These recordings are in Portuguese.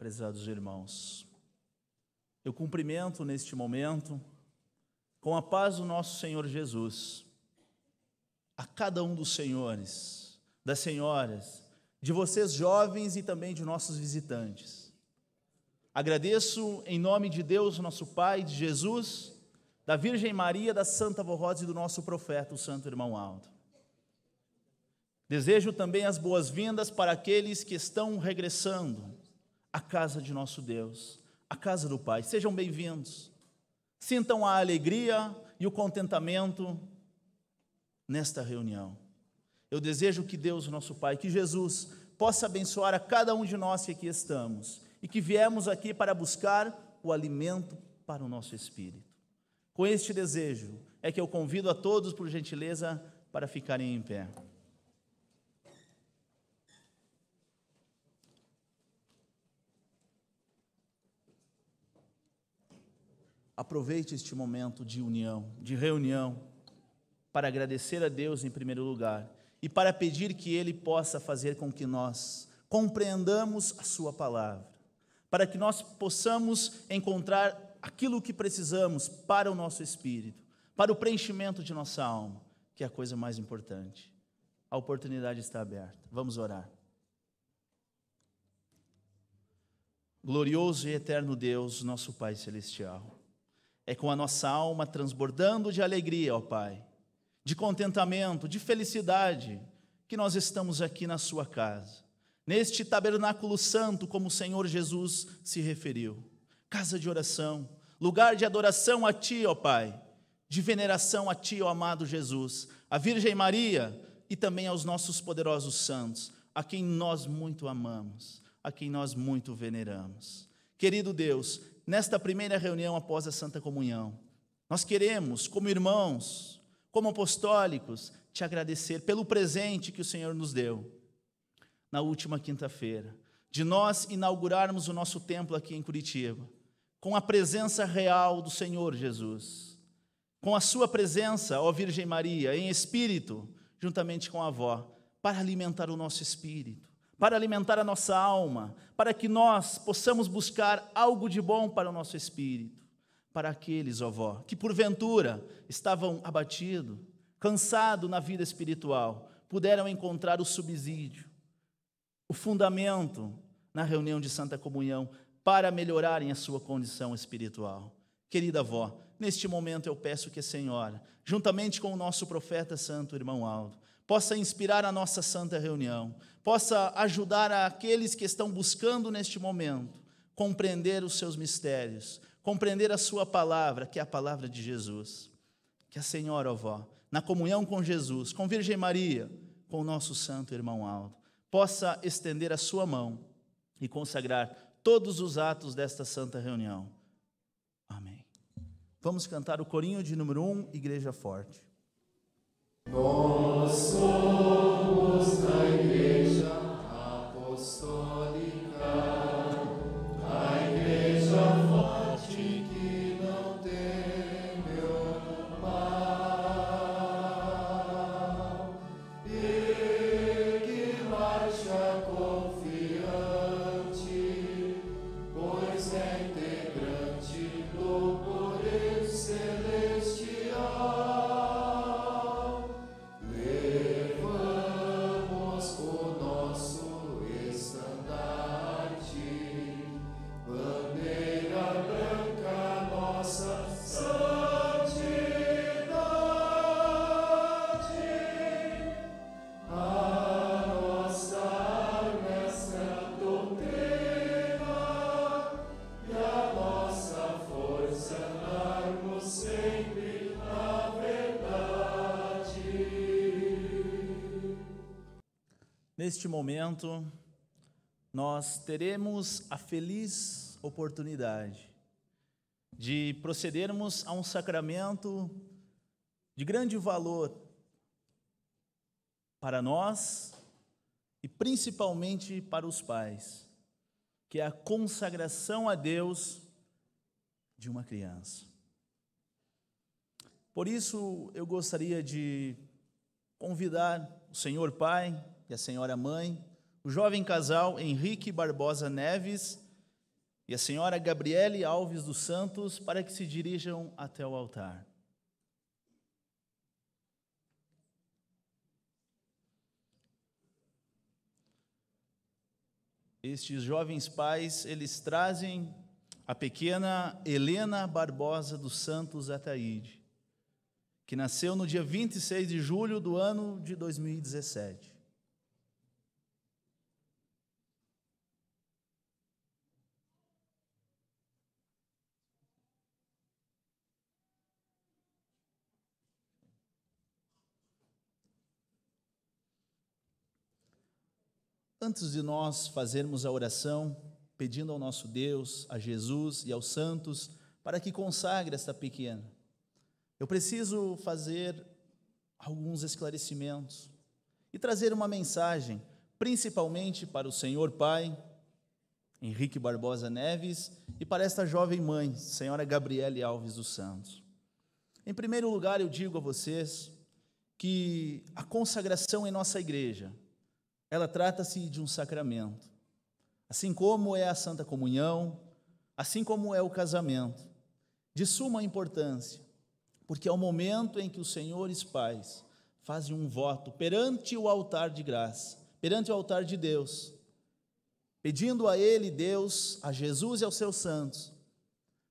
Prezados irmãos, eu cumprimento neste momento, com a paz do nosso Senhor Jesus, a cada um dos senhores, das senhoras, de vocês jovens e também de nossos visitantes. Agradeço em nome de Deus, nosso Pai, de Jesus, da Virgem Maria, da Santa Vó Rosa e do nosso profeta, o Santo Irmão Aldo. Desejo também as boas-vindas para aqueles que estão regressando à casa de nosso Deus, à casa do Pai. Sejam bem-vindos. Sintam a alegria e o contentamento nesta reunião. Eu desejo que Deus, nosso Pai, que Jesus possa abençoar a cada um de nós que aqui estamos e que viemos aqui para buscar o alimento para o nosso espírito. Com este desejo é que eu convido a todos, por gentileza, para ficarem em pé. Aproveite este momento de união, de reunião, para agradecer a Deus em primeiro lugar e para pedir que Ele possa fazer com que nós compreendamos a Sua palavra, para que nós possamos encontrar aquilo que precisamos para o nosso espírito, para o preenchimento de nossa alma, que é a coisa mais importante. A oportunidade está aberta. Vamos orar. Glorioso e eterno Deus, nosso Pai Celestial, é com a nossa alma transbordando de alegria, ó Pai, de contentamento, de felicidade, que nós estamos aqui na sua casa, neste tabernáculo santo, como o Senhor Jesus se referiu, casa de oração, lugar de adoração a Ti, ó Pai, de veneração a Ti, ó amado Jesus, a Virgem Maria e também aos nossos poderosos santos, a quem nós muito amamos, a quem nós muito veneramos. Querido Deus, nesta primeira reunião após a Santa Comunhão, nós queremos, como irmãos, como apostólicos, te agradecer pelo presente que o Senhor nos deu na última quinta-feira, de nós inaugurarmos o nosso templo aqui em Curitiba, com a presença real do Senhor Jesus, com a sua presença, ó Virgem Maria, em espírito, juntamente com a avó, para alimentar o nosso espírito, para alimentar a nossa alma, para que nós possamos buscar algo de bom para o nosso espírito, para aqueles, ó avó, que porventura estavam abatidos, cansados na vida espiritual, puderam encontrar o subsídio, o fundamento na reunião de Santa Comunhão, para melhorarem a sua condição espiritual. Querida avó, neste momento eu peço que a Senhora, juntamente com o nosso profeta santo, irmão Aldo, possa inspirar a nossa santa reunião, possa ajudar aqueles que estão buscando neste momento compreender os seus mistérios, compreender a sua palavra, que é a palavra de Jesus. Que a Senhora, ó avó, na comunhão com Jesus, com Virgem Maria, com o nosso santo irmão Aldo, possa estender a sua mão e consagrar todos os atos desta santa reunião. Amém. Vamos cantar o corinho de número 1, Igreja Forte. Nós somos a Igreja Apostólica, a Igreja forte que não teme o mal e que marcha confiante, pois é integrante do poder celestial. Neste momento, nós teremos a feliz oportunidade de procedermos a um sacramento de grande valor para nós e principalmente para os pais, que é a consagração a Deus de uma criança. Por isso, eu gostaria de convidar o Senhor Pai e a Senhora Mãe, o jovem casal Henrique Barbosa Neves e a senhora Gabriele Alves dos Santos para que se dirijam até o altar. Estes jovens pais, eles trazem a pequena Helena Barbosa dos Santos Ataíde, que nasceu no dia 26 de julho do ano de 2017. Antes de nós fazermos a oração, pedindo ao nosso Deus, a Jesus e aos santos, para que consagre esta pequena, eu preciso fazer alguns esclarecimentos e trazer uma mensagem, principalmente para o Senhor Pai, Henrique Barbosa Neves, e para esta jovem mãe, senhora Gabriele Alves dos Santos. Em primeiro lugar, eu digo a vocês que a consagração em nossa igreja, ela trata-se de um sacramento, assim como é a Santa Comunhão, assim como é o casamento, de suma importância, porque é o momento em que os senhores pais fazem um voto perante o altar de graça, perante o altar de Deus, pedindo a Ele, Deus, a Jesus e aos seus santos,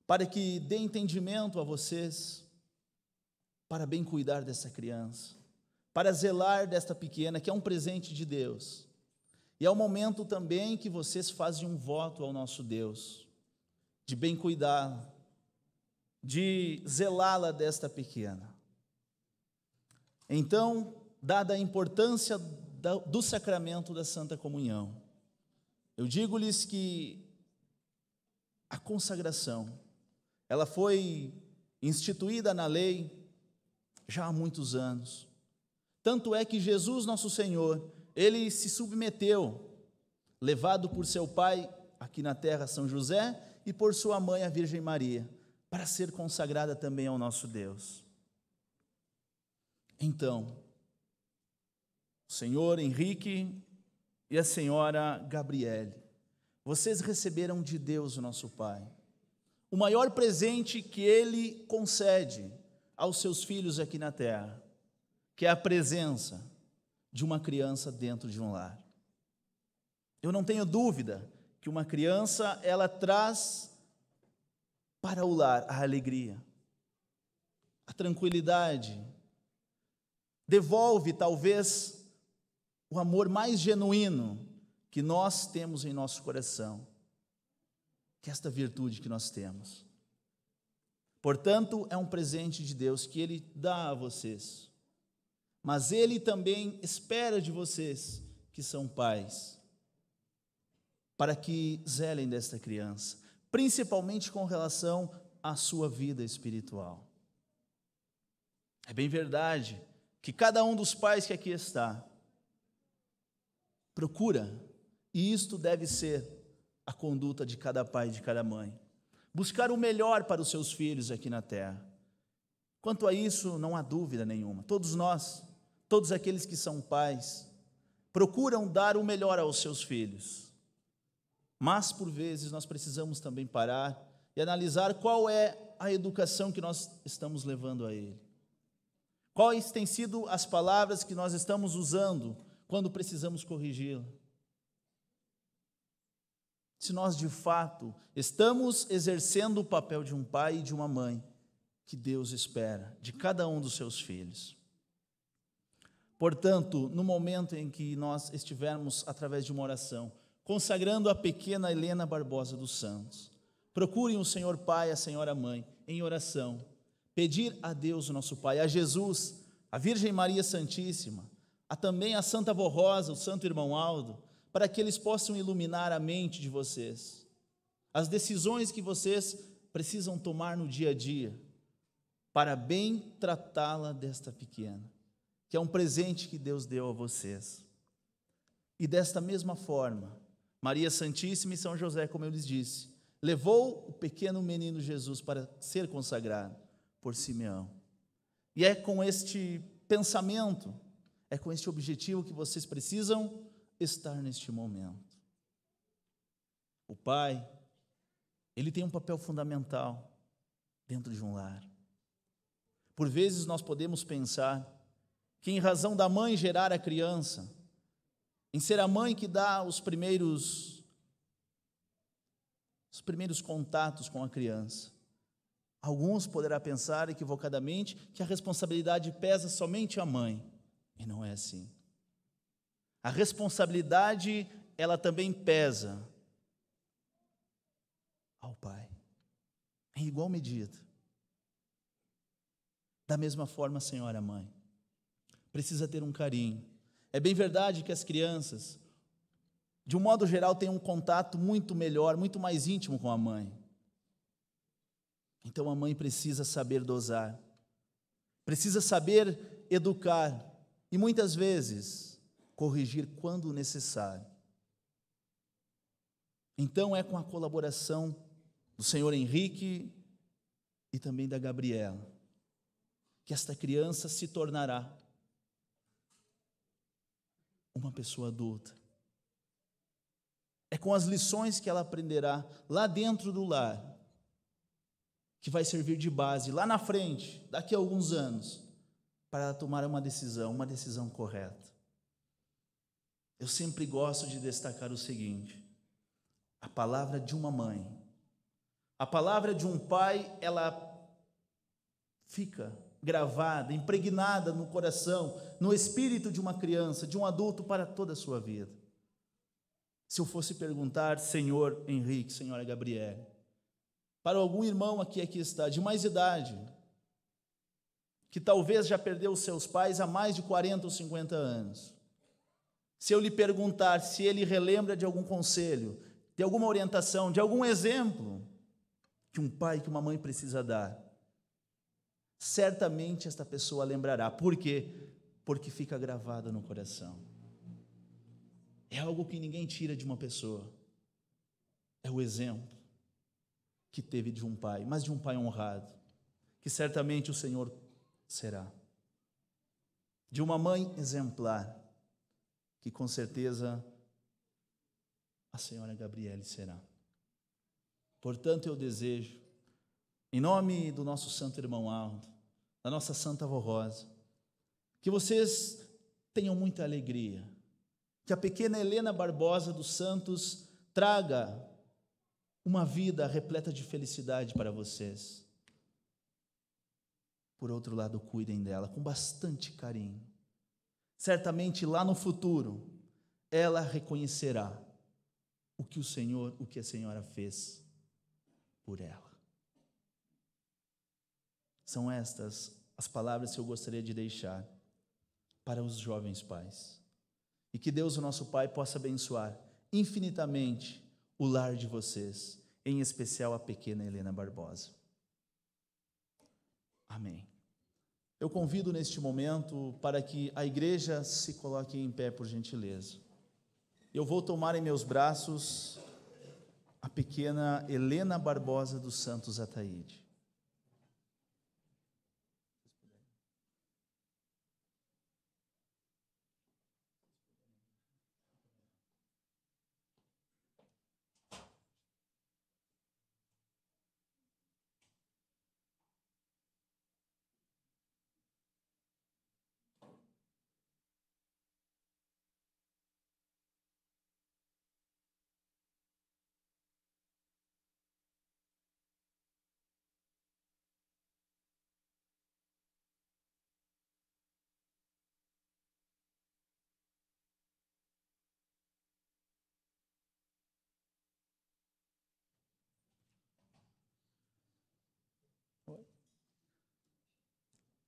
para que dê entendimento a vocês, para bem cuidar dessa criança, para zelar desta pequena, que é um presente de Deus. E é o momento também que vocês fazem um voto ao nosso Deus, de bem cuidá-la, de zelá-la desta pequena. Então, dada a importância do sacramento da Santa Comunhão, eu digo-lhes que a consagração, ela foi instituída na lei já há muitos anos. Tanto é que Jesus, nosso Senhor, ele se submeteu, levado por seu pai, aqui na terra, São José, e por sua mãe, a Virgem Maria, para ser consagrada também ao nosso Deus. Então, o senhor Henrique e a senhora Gabriele, vocês receberam de Deus, o nosso Pai, o maior presente que Ele concede aos seus filhos aqui na terra, que é a presença de uma criança dentro de um lar. Eu não tenho dúvida que uma criança, ela traz para o lar a alegria, a tranquilidade, devolve talvez o amor mais genuíno que nós temos em nosso coração, que é esta virtude que nós temos. Portanto, é um presente de Deus que Ele dá a vocês. Mas Ele também espera de vocês, que são pais, para que zelem desta criança, principalmente com relação à sua vida espiritual. É bem verdade que cada um dos pais que aqui está, procura, e isto deve ser a conduta de cada pai e de cada mãe, buscar o melhor para os seus filhos aqui na terra. Quanto a isso, não há dúvida nenhuma. Todos nós, todos aqueles que são pais, procuram dar o melhor aos seus filhos. Mas, por vezes, nós precisamos também parar e analisar qual é a educação que nós estamos levando a ele. Quais têm sido as palavras que nós estamos usando quando precisamos corrigi-la? Se nós, de fato, estamos exercendo o papel de um pai e de uma mãe que Deus espera de cada um dos seus filhos. Portanto, no momento em que nós estivermos, através de uma oração, consagrando a pequena Helena Barbosa dos Santos, procurem o Senhor Pai, a Senhora Mãe, em oração, pedir a Deus, o nosso Pai, a Jesus, a Virgem Maria Santíssima, também a Santa Avó Rosa, o Santo Irmão Aldo, para que eles possam iluminar a mente de vocês, as decisões que vocês precisam tomar no dia a dia, para bem tratá-la desta pequena, que é um presente que Deus deu a vocês. E desta mesma forma, Maria Santíssima e São José, como eu lhes disse, levou o pequeno menino Jesus para ser consagrado por Simeão. E é com este pensamento, é com este objetivo que vocês precisam estar neste momento. O pai, ele tem um papel fundamental dentro de um lar. Por vezes nós podemos pensar que em razão da mãe gerar a criança, em ser a mãe que dá os primeiros contatos com a criança, alguns poderão pensar equivocadamente que a responsabilidade pesa somente à mãe, e não é assim. A responsabilidade, ela também pesa ao pai, em igual medida. Da mesma forma, a senhora mãe precisa ter um carinho. É bem verdade que as crianças, de um modo geral, têm um contato muito melhor, muito mais íntimo com a mãe. Então a mãe precisa saber dosar, precisa saber educar e muitas vezes corrigir quando necessário. Então é com a colaboração do senhor Henrique e também da Gabriela que esta criança se tornará uma pessoa adulta. É com as lições que ela aprenderá lá dentro do lar que vai servir de base lá na frente, daqui a alguns anos, para ela tomar uma decisão correta. Eu sempre gosto de destacar o seguinte: a palavra de uma mãe, a palavra de um pai, ela fica gravada, impregnada no coração, no espírito de uma criança, de um adulto para toda a sua vida. Se eu fosse perguntar, senhor Henrique, senhora Gabriele, para algum irmão aqui está, de mais idade, que talvez já perdeu os seus pais há mais de 40 ou 50 anos, se eu lhe perguntar se ele relembra de algum conselho, de alguma orientação, de algum exemplo que um pai, que uma mãe precisa dar, certamente esta pessoa lembrará. Por quê? Porque fica gravada no coração. É algo que ninguém tira de uma pessoa. É o exemplo que teve de um pai, mas de um pai honrado, que certamente o Senhor será. De uma mãe exemplar, que com certeza a senhora Gabriele será. Portanto, eu desejo, em nome do nosso santo irmão Aldo, da nossa santa avó Rosa, que vocês tenham muita alegria, que a pequena Helena Barbosa dos Santos traga uma vida repleta de felicidade para vocês. Por outro lado, cuidem dela com bastante carinho. Certamente lá no futuro, ela reconhecerá o que a senhora fez por ela. São estas as palavras que eu gostaria de deixar para os jovens pais. E que Deus, o nosso Pai, possa abençoar infinitamente o lar de vocês, em especial a pequena Helena Barbosa. Amém. Eu convido neste momento para que a igreja se coloque em pé, por gentileza. Eu vou tomar em meus braços a pequena Helena Barbosa dos Santos Ataíde.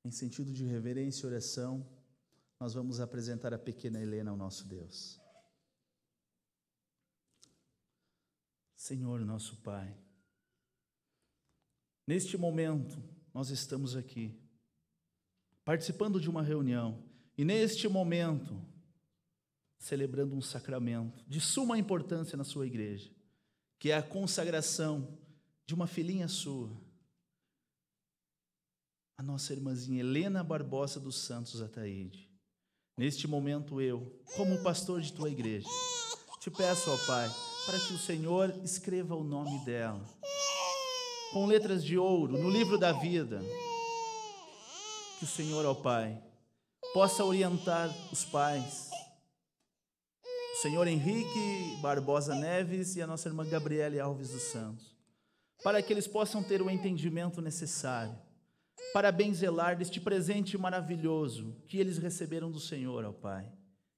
Em sentido de reverência e oração, nós vamos apresentar a pequena Helena ao nosso Deus. Senhor, nosso Pai, neste momento nós estamos aqui, participando de uma reunião, e neste momento, celebrando um sacramento de suma importância na sua igreja, que é a consagração de uma filhinha sua, a nossa irmãzinha Helena Barbosa dos Santos Ataíde. Neste momento eu, como pastor de tua igreja, te peço, ó Pai, para que o Senhor escreva o nome dela com letras de ouro no livro da vida. Que o Senhor, ó Pai, possa orientar os pais, o Senhor Henrique Barbosa Neves e a nossa irmã Gabriele Alves dos Santos, para que eles possam ter o entendimento necessário para bem zelar deste presente maravilhoso que eles receberam do Senhor, ó Pai,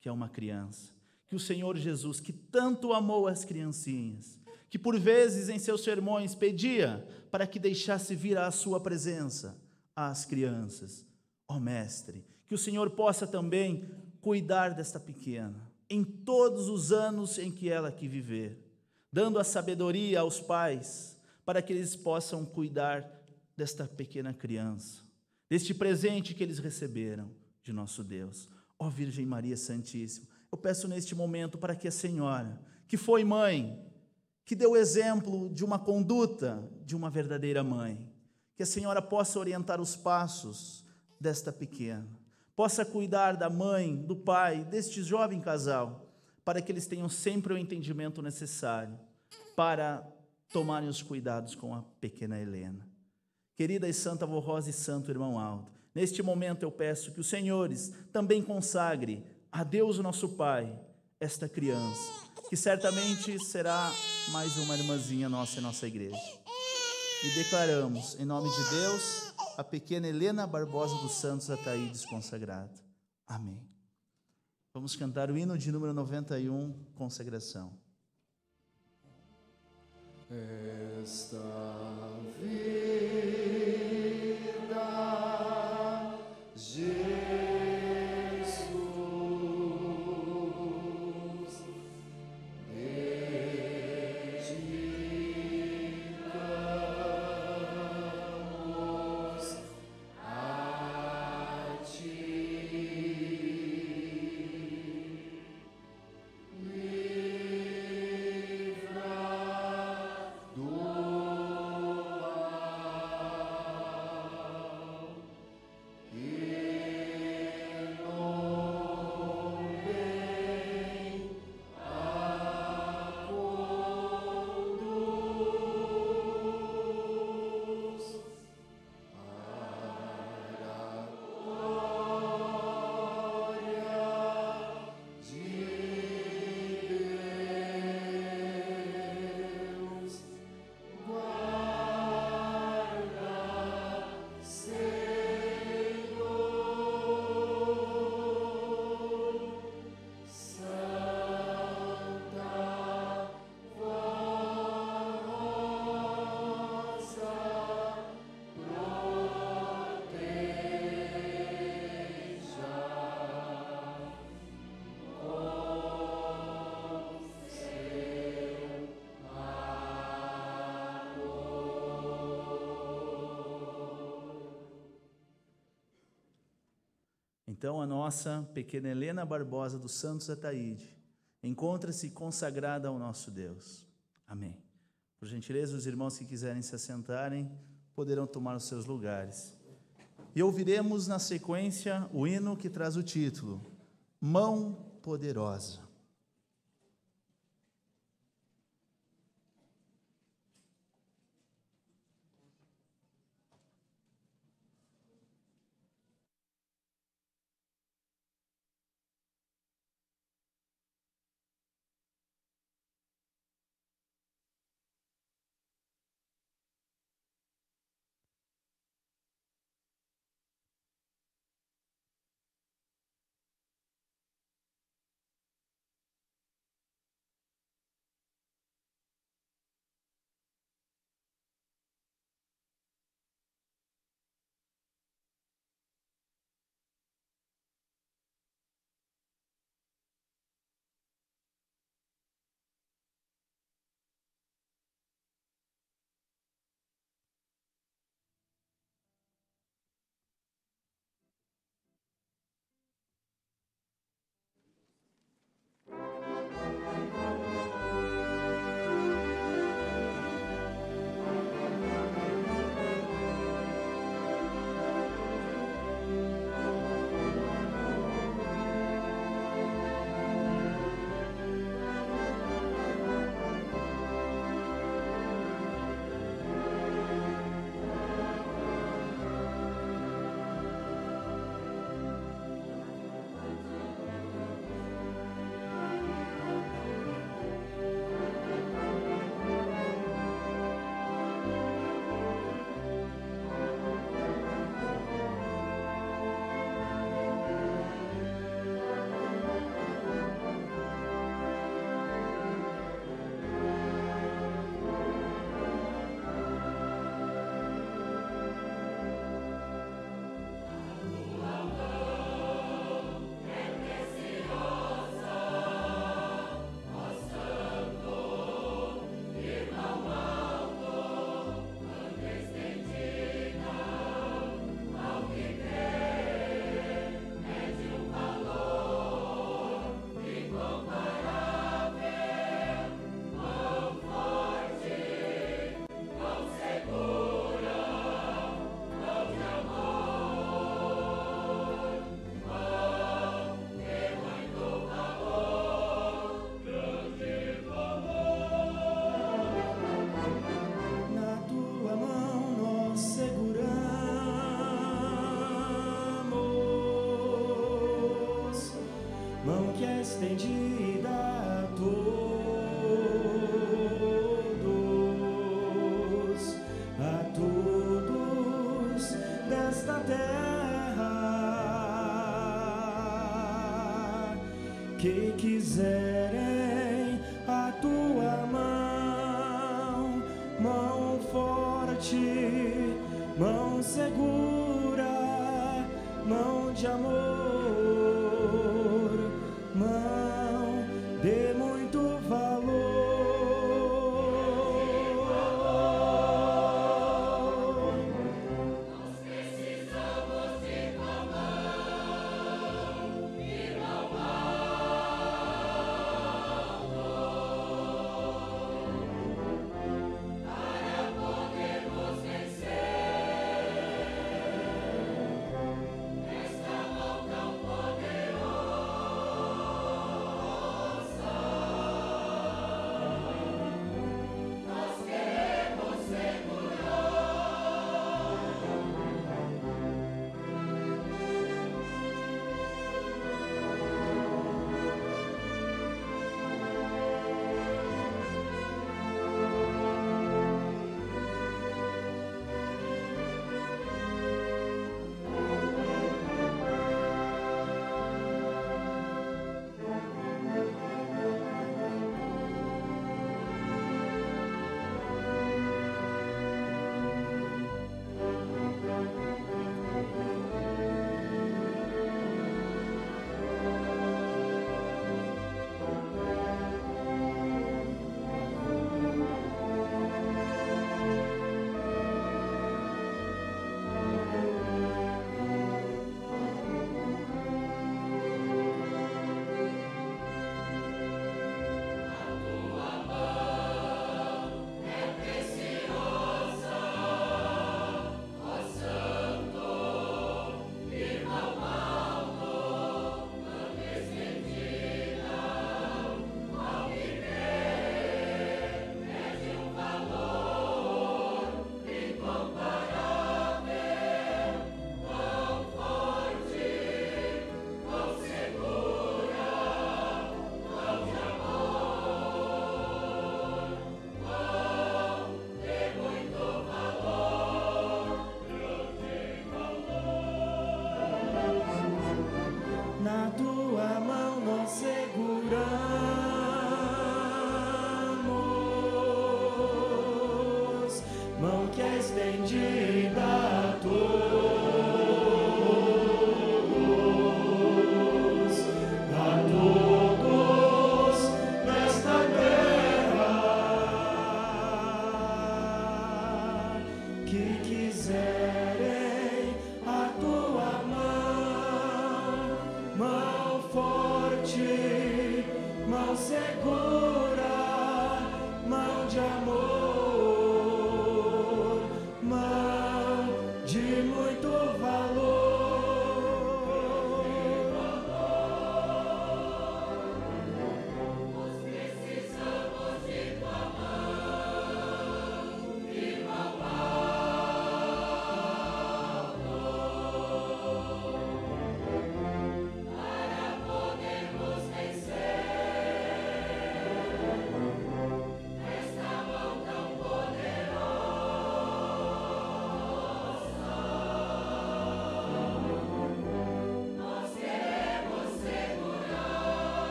que é uma criança. Que o Senhor Jesus, que tanto amou as criancinhas, que por vezes em seus sermões pedia para que deixasse vir à sua presença as crianças. Ó Mestre, que o Senhor possa também cuidar desta pequena, em todos os anos em que ela aqui viver, dando a sabedoria aos pais, para que eles possam cuidar desta pequena criança, deste presente que eles receberam de nosso Deus. Ó Virgem Maria Santíssima, eu peço neste momento para que a Senhora, que foi mãe, que deu exemplo de uma conduta de uma verdadeira mãe, que a Senhora possa orientar os passos desta pequena, possa cuidar da mãe, do pai, deste jovem casal, para que eles tenham sempre o entendimento necessário para tomarem os cuidados com a pequena Helena. Querida e santa avó Rosa e santo irmão Aldo, neste momento eu peço que os senhores também consagre a Deus o nosso Pai esta criança, que certamente será mais uma irmãzinha nossa em nossa igreja. E declaramos, em nome de Deus, a pequena Helena Barbosa dos Santos Ataídes consagrada. Amém. Vamos cantar o hino de número 91, consagração. Esta vida, Jesus, dedicamos a Então, a nossa pequena Helena Barbosa dos Santos Ataíde encontra-se consagrada ao nosso Deus. Amém. Por gentileza, os irmãos que quiserem se assentarem, poderão tomar os seus lugares. E ouviremos na sequência o hino que traz o título, Mão Poderosa. estendida a todos desta terra que quiserem a tua mão forte, mão segura, mão de amor, mão de muito valor. Nós precisamos de tua mão, irmão para podermos vencer esta mão tão poderosa. Nós queremos segurar. Na tua mão nós seguramos, mão que é estendida a todos nesta terra que quiserem a tua mão forte, mão segura, mão de amor, mão de muito valor.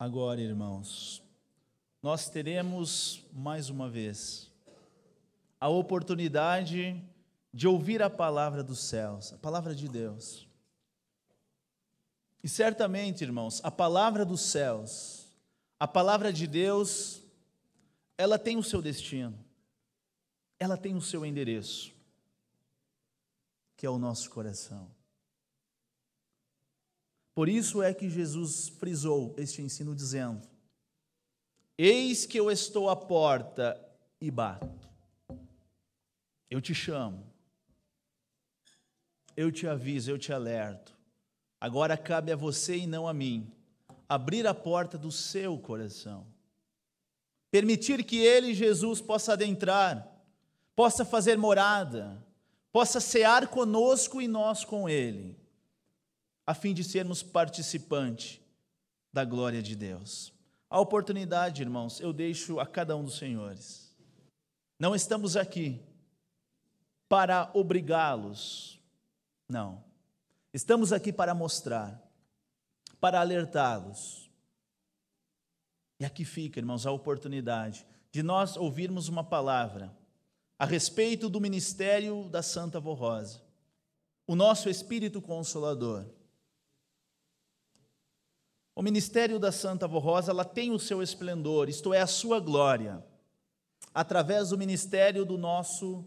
Agora, irmãos, nós teremos mais uma vez a oportunidade de ouvir a palavra dos céus, a palavra de Deus. E certamente, irmãos, a palavra dos céus, a palavra de Deus, ela tem o seu destino, ela tem o seu endereço, que é o nosso coração. Por isso é que Jesus frisou este ensino dizendo: eis que eu estou à porta e bato. Eu te chamo, eu te aviso, eu te alerto. Agora cabe a você e não a mim abrir a porta do seu coração. Permitir que Ele, Jesus, possa adentrar, possa fazer morada, possa cear conosco e nós com Ele, a fim de sermos participantes da glória de Deus. A oportunidade, irmãos, eu deixo a cada um dos senhores. Não estamos aqui para obrigá-los, não. Estamos aqui para mostrar, para alertá-los. E aqui fica, irmãos, a oportunidade de nós ouvirmos uma palavra a respeito do ministério da Santa Avó Rosa, o nosso Espírito Consolador. O ministério da Santa Avó Rosa, ela tem o seu esplendor, isto é, a sua glória, através do ministério do nosso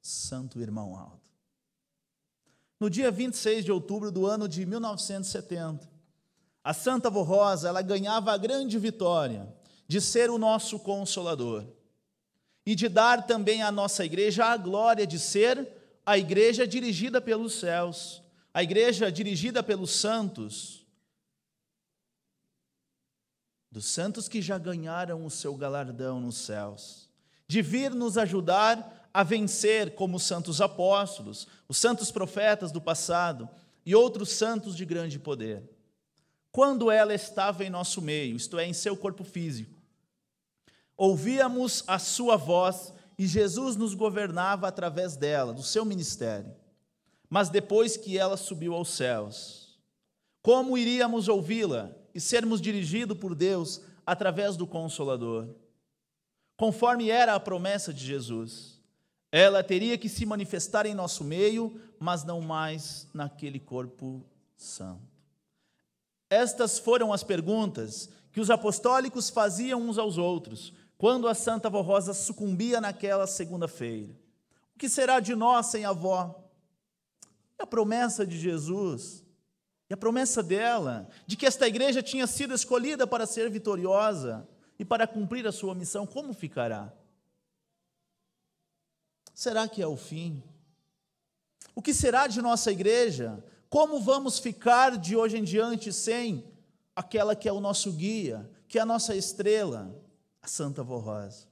Santo Irmão Aldo. No dia 26 de outubro do ano de 1970, a Santa Avó Rosa, ela ganhava a grande vitória de ser o nosso Consolador e de dar também à nossa igreja a glória de ser a igreja dirigida pelos céus, a igreja dirigida pelos santos, dos santos que já ganharam o seu galardão nos céus, de vir nos ajudar a vencer como os santos apóstolos, os santos profetas do passado e outros santos de grande poder. Quando ela estava em nosso meio, isto é, em seu corpo físico, ouvíamos a sua voz e Jesus nos governava através dela, do seu ministério. Mas depois que ela subiu aos céus, como iríamos ouvi-la e sermos dirigidos por Deus através do Consolador? Conforme era a promessa de Jesus, ela teria que se manifestar em nosso meio, mas não mais naquele corpo santo. Estas foram as perguntas que os apostólicos faziam uns aos outros, quando a Santa Avó Rosa sucumbia naquela segunda-feira. O que será de nós sem a avó? E a promessa de Jesus, e a promessa dela, de que esta igreja tinha sido escolhida para ser vitoriosa e para cumprir a sua missão, como ficará? Será que é o fim? O que será de nossa igreja? Como vamos ficar de hoje em diante sem aquela que é o nosso guia, que é a nossa estrela, a Santa Avó Rosa?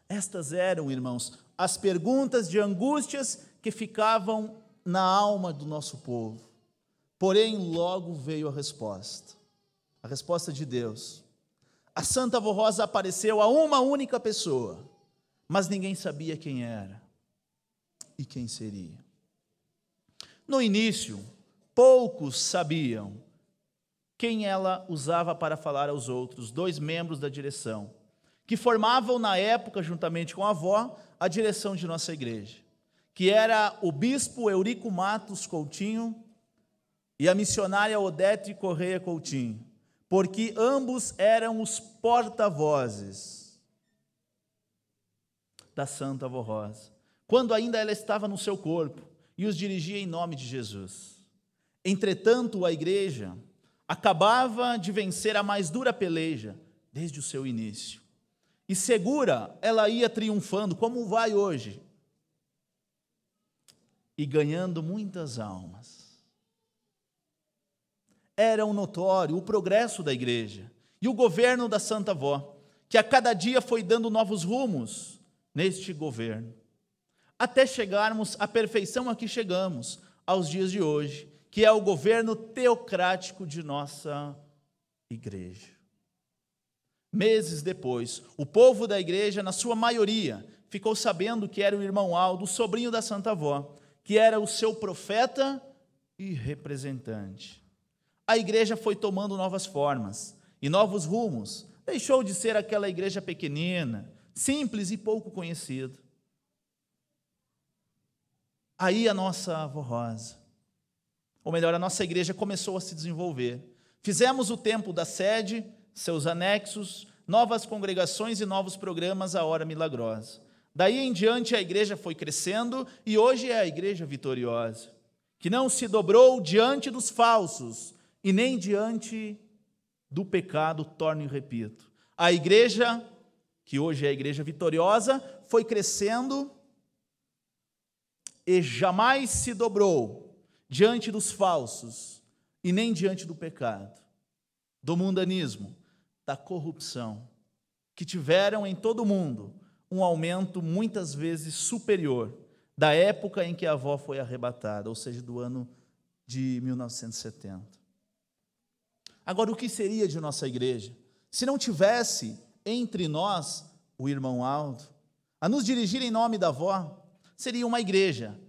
Estas eram, irmãos, as perguntas de angústias que ficavam na alma do nosso povo. Porém, logo veio a resposta de Deus. A Santa Avó Rosa apareceu a uma única pessoa, mas ninguém sabia quem era e quem seria. No início, poucos sabiam quem ela usava para falar aos outros, 2 membros da direção, que formavam na época, juntamente com a avó, a direção de nossa igreja, que era o bispo Eurico Matos Coutinho e a missionária Odete Correia Coutinho, porque ambos eram os porta-vozes da Santa Avó Rosa, quando ainda ela estava no seu corpo e os dirigia em nome de Jesus. Entretanto, a igreja acabava de vencer a mais dura peleja desde o seu início. E segura, ela ia triunfando, como vai hoje, e ganhando muitas almas. Era um notório o progresso da igreja e o governo da Santa Avó, que a cada dia foi dando novos rumos neste governo, até chegarmos à perfeição a que chegamos, aos dias de hoje, que é o governo teocrático de nossa igreja. Meses depois, o povo da igreja, na sua maioria, ficou sabendo que era o irmão Aldo, o sobrinho da Santa Avó, que era o seu profeta e representante. A igreja foi tomando novas formas e novos rumos. Deixou de ser aquela igreja pequenina, simples e pouco conhecida. Aí a nossa avó Rosa, ou melhor, a nossa igreja começou a se desenvolver. Fizemos o tempo da sede, seus anexos, novas congregações e novos programas à Hora Milagrosa. Daí em diante a igreja foi crescendo e hoje é a igreja vitoriosa, que não se dobrou diante dos falsos e nem diante do pecado, torno e repito. A igreja, que hoje é a igreja vitoriosa, foi crescendo e jamais se dobrou diante dos falsos e nem diante do pecado, do mundanismo, da corrupção, que tiveram em todo o mundo um aumento muitas vezes superior da época em que a avó foi arrebatada, ou seja, do ano de 1970. Agora, o que seria de nossa igreja se não tivesse entre nós o irmão Aldo a nos dirigir em nome da avó? Seria uma igreja,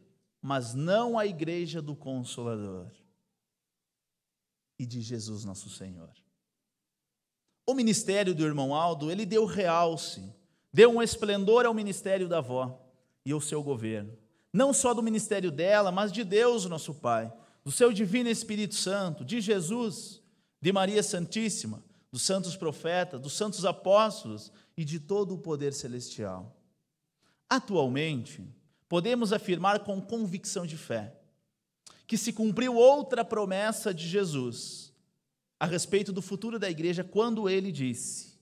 mas não a igreja do Consolador e de Jesus nosso Senhor. O ministério do irmão Aldo, ele deu realce, deu um esplendor ao ministério da avó e ao seu governo. Não só do ministério dela, mas de Deus, nosso Pai, do seu divino Espírito Santo, de Jesus, de Maria Santíssima, dos santos profetas, dos santos apóstolos e de todo o poder celestial. Atualmente, podemos afirmar com convicção de fé que se cumpriu outra promessa de Jesus a respeito do futuro da igreja, quando ele disse: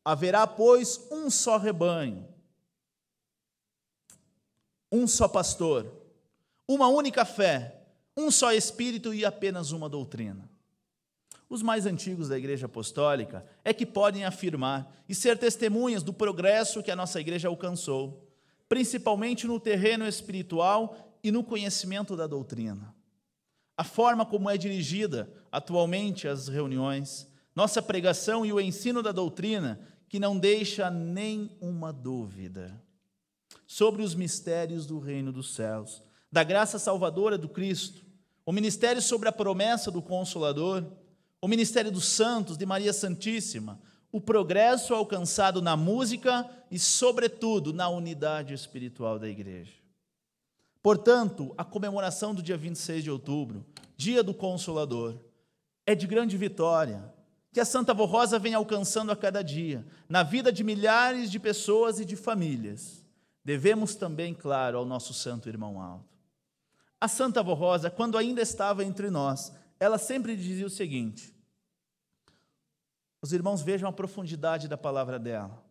haverá, pois, um só rebanho, um só pastor, uma única fé, um só Espírito e apenas uma doutrina. Os mais antigos da Igreja Apostólica é que podem afirmar e ser testemunhas do progresso que a nossa igreja alcançou, principalmente no terreno espiritual e no conhecimento da doutrina. A forma como é dirigida atualmente as reuniões, nossa pregação e o ensino da doutrina, que não deixa nenhuma dúvida sobre os mistérios do reino dos céus, da graça salvadora do Cristo, o ministério sobre a promessa do Consolador, o ministério dos santos, de Maria Santíssima, o progresso alcançado na música e, sobretudo, na unidade espiritual da igreja. Portanto, a comemoração do dia 26 de outubro, dia do Consolador, é de grande vitória, que a Santa Avó Rosa vem alcançando a cada dia, na vida de milhares de pessoas e de famílias. Devemos também, claro, ao nosso santo irmão Aldo. A Santa Avó Rosa, quando ainda estava entre nós, ela sempre dizia o seguinte: os irmãos vejam a profundidade da palavra dela.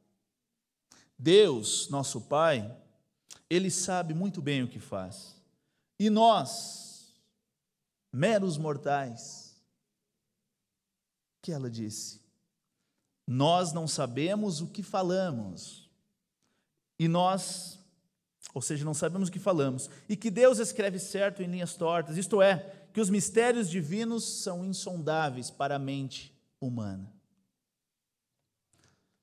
Deus, nosso Pai, Ele sabe muito bem o que faz. E nós, meros mortais, que ela disse, nós não sabemos o que falamos. E nós, ou seja, não sabemos o que falamos. E que Deus escreve certo em linhas tortas, isto é, que os mistérios divinos são insondáveis para a mente humana.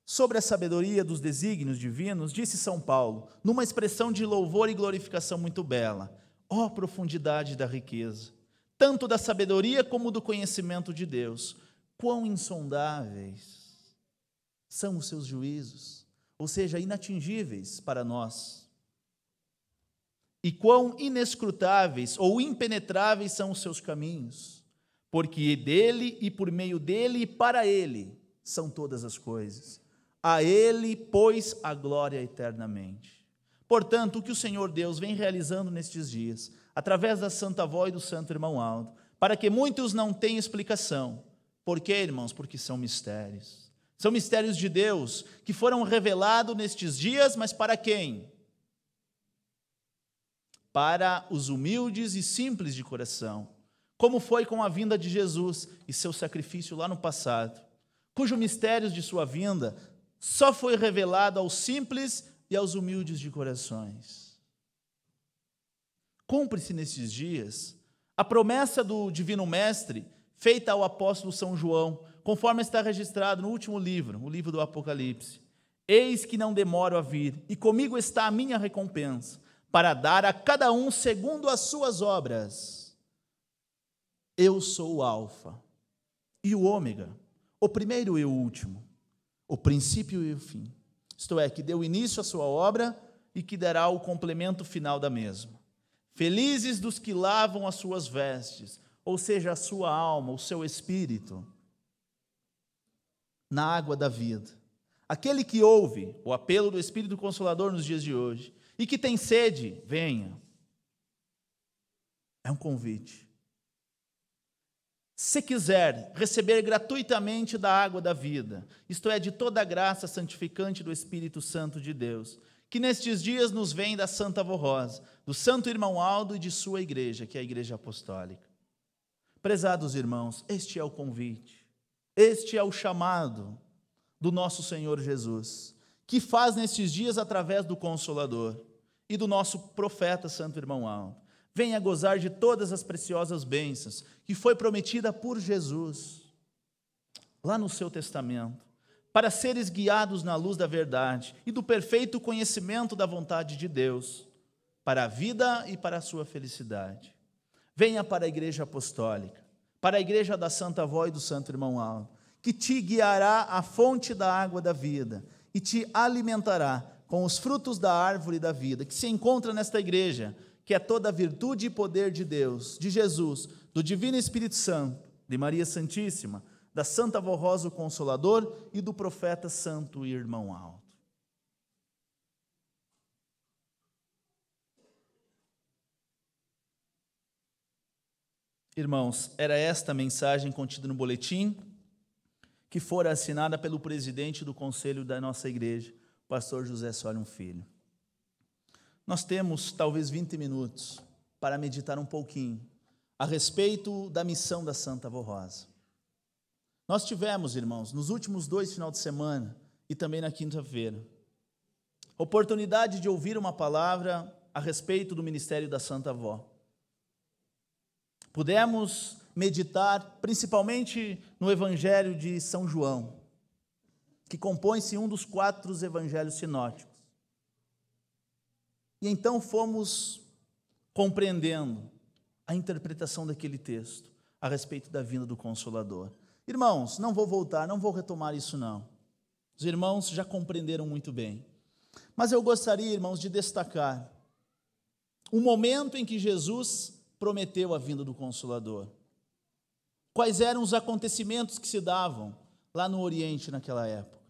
Sobre a sabedoria dos desígnios divinos, disse São Paulo, numa expressão de louvor e glorificação muito bela: ó profundidade da riqueza, tanto da sabedoria como do conhecimento de Deus, quão insondáveis são os seus juízos, ou seja, inatingíveis para nós. E quão inescrutáveis ou impenetráveis são os seus caminhos, porque dele e por meio dele e para ele são todas as coisas. A ele, pois, a glória eternamente. Portanto, o que o Senhor Deus vem realizando nestes dias, através da Santa Avó e do Santo Irmão Aldo, para que muitos não tenham explicação. Por quê, irmãos? Porque são mistérios. São mistérios de Deus que foram revelados nestes dias, mas para quem? Para os humildes e simples de coração, como foi com a vinda de Jesus e seu sacrifício lá no passado, cujo mistério de sua vinda só foi revelado aos simples e aos humildes de corações. Cumpre-se nestes dias a promessa do Divino Mestre feita ao apóstolo São João, conforme está registrado no último livro, o livro do Apocalipse. Eis que não demoro a vir, e comigo está a minha recompensa, para dar a cada um segundo as suas obras. Eu sou o Alfa e o Ômega, o primeiro e o último, o princípio e o fim. Isto é, que deu início à sua obra e que dará o complemento final da mesma. Felizes dos que lavam as suas vestes, ou seja, a sua alma, o seu espírito, na água da vida. Aquele que ouve o apelo do Espírito Consolador nos dias de hoje e que tem sede, venha. É um convite. Se quiser receber gratuitamente da água da vida, isto é, de toda a graça santificante do Espírito Santo de Deus, que nestes dias nos vem da Santa Avó Rosa, do Santo Irmão Aldo e de sua igreja, que é a Igreja Apostólica. Prezados irmãos, este é o convite, este é o chamado do nosso Senhor Jesus, que faz nestes dias através do Consolador e do nosso profeta Santo Irmão Aldo. Venha gozar de todas as preciosas bênçãos que foi prometida por Jesus, lá no seu testamento, para seres guiados na luz da verdade e do perfeito conhecimento da vontade de Deus, para a vida e para a sua felicidade. Venha para a Igreja Apostólica, para a Igreja da Santa Avó e do Santo Irmão Aldo, que te guiará à fonte da água da vida e te alimentará com os frutos da árvore da vida, que se encontra nesta igreja, que é toda a virtude e poder de Deus, de Jesus, do Divino Espírito Santo, de Maria Santíssima, da Santa Avó Rosa, o Consolador, e do profeta Santo Irmão Aldo. Irmãos, era esta a mensagem contida no boletim, que fora assinada pelo presidente do conselho da nossa igreja, o pastor José Solium Filho. Nós temos talvez 20 minutos para meditar um pouquinho a respeito da missão da Santa Avó Rosa. Nós tivemos, irmãos, nos últimos 2 finais de semana e também na quinta-feira, oportunidade de ouvir uma palavra a respeito do ministério da Santa Avó. Pudemos meditar principalmente no Evangelho de São João, que compõe-se um dos 4 evangelhos sinóticos. E então fomos compreendendo a interpretação daquele texto a respeito da vinda do Consolador. Irmãos, não vou voltar, não vou retomar isso não. Os irmãos já compreenderam muito bem. Mas eu gostaria, irmãos, de destacar o momento em que Jesus prometeu a vinda do Consolador. Quais eram os acontecimentos que se davam lá no Oriente naquela época?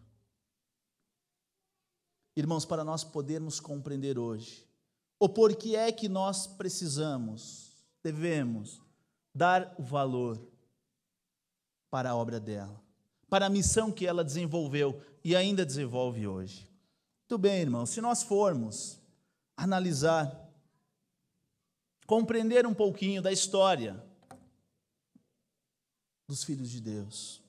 Irmãos, para nós podermos compreender hoje o porquê é que nós devemos dar o valor para a obra dela, para a missão que ela desenvolveu e ainda desenvolve hoje. Muito bem, irmãos, se nós formos analisar, compreender um pouquinho da história dos filhos de Deus,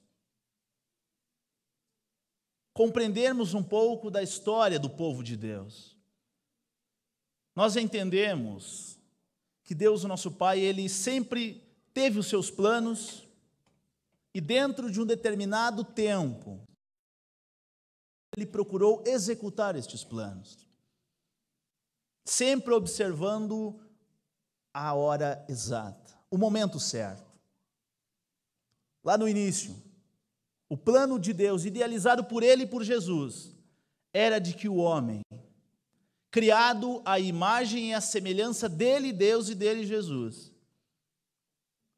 compreendermos um pouco da história do povo de Deus, nós entendemos que Deus, o nosso Pai, Ele sempre teve os seus planos e dentro de um determinado tempo, Ele procurou executar estes planos, sempre observando a hora exata, o momento certo. Lá no início, o plano de Deus, idealizado por Ele e por Jesus, era de que o homem, criado à imagem e à semelhança dele, Deus, e dele, Jesus,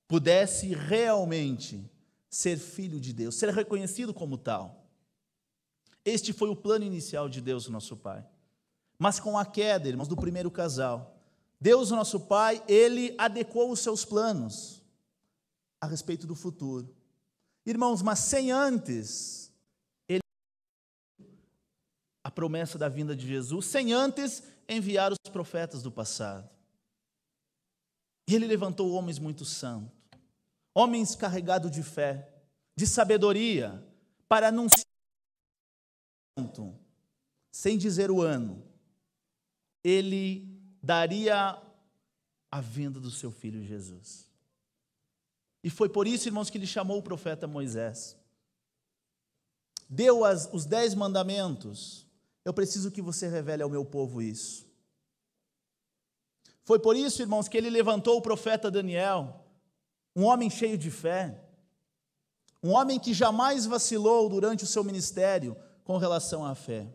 pudesse realmente ser filho de Deus, ser reconhecido como tal. Este foi o plano inicial de Deus, nosso Pai. Mas com a queda, irmãos, do primeiro casal, Deus, nosso Pai, Ele adequou os seus planos a respeito do futuro. Irmãos, mas sem antes a promessa da vinda de Jesus, sem antes enviar os profetas do passado. E Ele levantou homens muito santos, homens carregados de fé, de sabedoria, para anunciar, sem dizer o ano, Ele daria a vinda do seu Filho Jesus. E foi por isso, irmãos, que Ele chamou o profeta Moisés. Deu os 10 mandamentos. Eu preciso que você revele ao meu povo isso. Foi por isso, irmãos, que Ele levantou o profeta Daniel, um homem cheio de fé, um homem que jamais vacilou durante o seu ministério com relação à fé.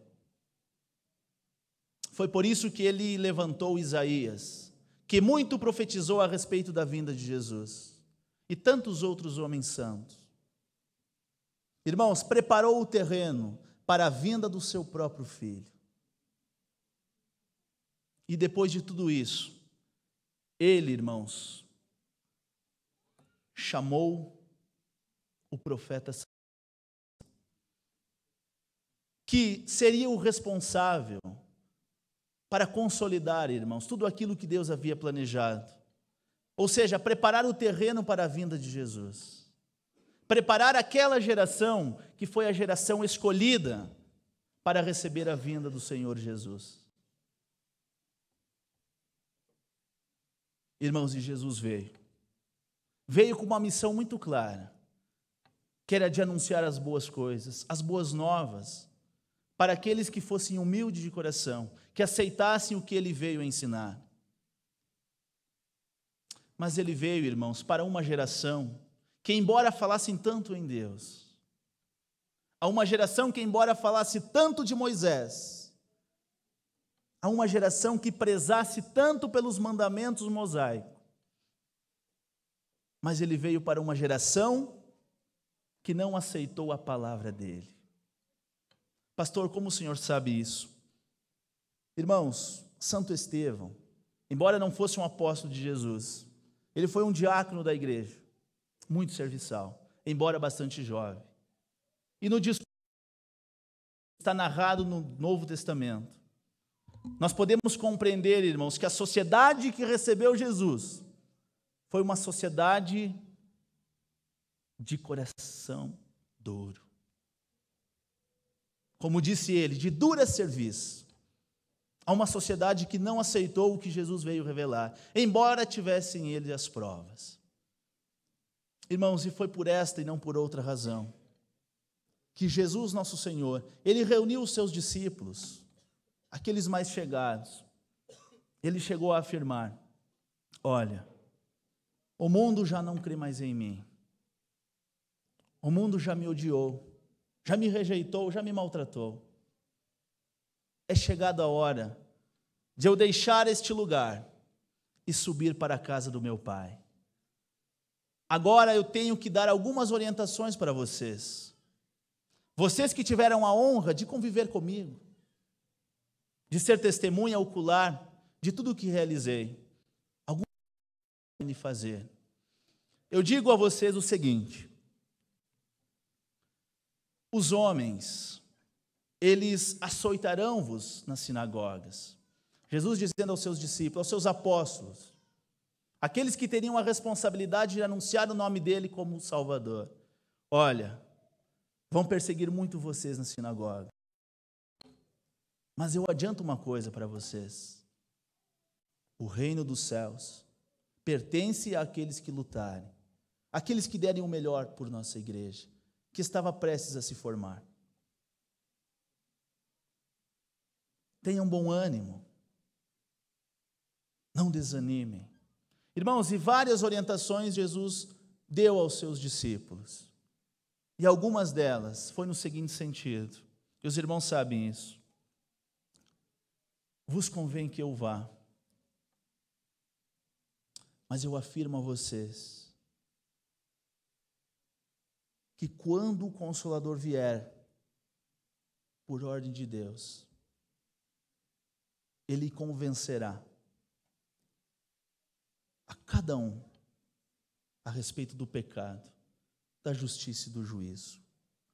Foi por isso que ele levantou Isaías, que muito profetizou a respeito da vinda de Jesus, e tantos outros homens santos. Irmãos, preparou o terreno para a vinda do seu próprio filho. E depois de tudo isso, ele, irmãos, chamou o profeta que seria o responsável para consolidar, irmãos, tudo aquilo que Deus havia planejado. Ou seja, preparar o terreno para a vinda de Jesus. Preparar aquela geração que foi a geração escolhida para receber a vinda do Senhor Jesus. Irmãos, e Jesus veio. Veio com uma missão muito clara, que era de anunciar as boas coisas, as boas novas, para aqueles que fossem humildes de coração, que aceitassem o que ele veio ensinar. Mas ele veio, irmãos, para uma geração que, embora falassem tanto em Deus, a uma geração que, embora falasse tanto de Moisés, a uma geração que prezasse tanto pelos mandamentos mosaicos, mas ele veio para uma geração que não aceitou a palavra dele. Pastor, como o senhor sabe isso? Irmãos, Santo Estevão, embora não fosse um apóstolo de Jesus, ele foi um diácono da igreja, muito serviçal, embora bastante jovem. E no discurso está narrado no Novo Testamento, nós podemos compreender, irmãos, que a sociedade que recebeu Jesus foi uma sociedade de coração duro. Como disse ele, de dura serviço. A uma sociedade que não aceitou o que Jesus veio revelar, embora tivessem ele as provas. Irmãos, e foi por esta e não por outra razão que Jesus, nosso Senhor, ele reuniu os seus discípulos, aqueles mais chegados. Ele chegou a afirmar: olha, o mundo já não crê mais em mim. O mundo já me odiou, já me rejeitou, já me maltratou. É chegada a hora de eu deixar este lugar e subir para a casa do meu Pai. Agora eu tenho que dar algumas orientações para vocês. Vocês que tiveram a honra de conviver comigo, de ser testemunha ocular de tudo o que realizei, algumas coisas podem fazer. Eu digo a vocês o seguinte: os homens, eles açoitarão-vos nas sinagogas. Jesus dizendo aos seus discípulos, aos seus apóstolos, aqueles que teriam a responsabilidade de anunciar o nome dele como Salvador: olha, vão perseguir muito vocês na sinagoga. Mas eu adianto uma coisa para vocês: o reino dos céus pertence àqueles que lutarem, àqueles que derem o melhor por nossa igreja, que estava prestes a se formar. Tenham bom ânimo, não desanimem. Irmãos, e várias orientações Jesus deu aos seus discípulos, e algumas delas foi no seguinte sentido, e os irmãos sabem isso: vos convém que eu vá, mas eu afirmo a vocês que quando o Consolador vier, por ordem de Deus, ele convencerá a cada um a respeito do pecado, da justiça e do juízo.